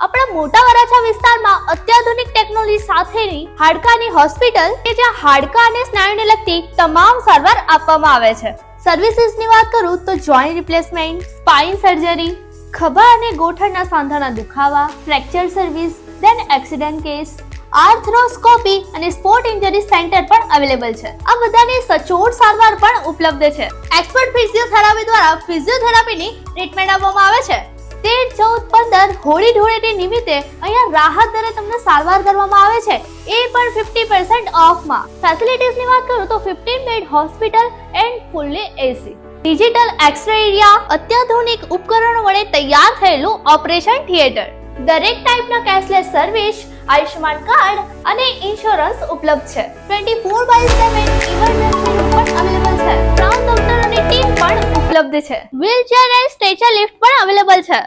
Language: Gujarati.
આપણા મોટા વરાછા વિસ્તારમાં અત્યાધુનિક ટેકનોલોજી સાથેની હાડકાની હોસ્પિટલ કે જ્યાં હાડકા અને સ્નાયુને લગતી તમામ સારવાર આપવામાં આવે છે. સર્વિસીસની વાત કરું તો જોઈન્ટ રિપ્લેસમેન્ટ, સ્પાઇન સર્જરી, ખભા અને ગોઠણના સાંધાના દુખાવા, fracture service, then accident case, arthroscopy અને સ્પોર્ટ ઇન્જરી સેન્ટર પણ અવેલેબલ છે. આ બધાની સચોટ સારવાર પણ ઉપલબ્ધ છે. એક્સપર્ટ ફિઝિયોથેરાપી દ્વારા ફિઝિયોથેરાપીની ટ્રીટમેન્ટ આપવામાં આવે છે. 13, 14, 15 હોળી ધૂળેટી નિમિત્તે અહીંયા રાહત દરે તમને સારવાર કરવામાં આવે છે, એ પણ 50% ઓફમાં. ફેસિલિટીઝની વાત કરું તો 15 bed hospital and fully AC, digital x ray area, અત્યાધુનિક ઉપકરણો વડે તૈયાર થયેલું ઓપરેશન થિયેટર, દરેક ટાઈપના કેશલેસ સર્વિસ, આયુષ્માન કાર્ડ અને ઇન્સ્યોરન્સ ઉપલબ્ધ છે. 24/7 ઇમરજન્સી રૂમ પણ અવેલેબલ છે. ક્રાઉન ડોક્ટરોની ટીમ પણ ઉપલબ્ધ છે. વ્હીલચેર એન્ડ સ્ટ્રેચર લિફ્ટ પણ અવેલેબલ છે.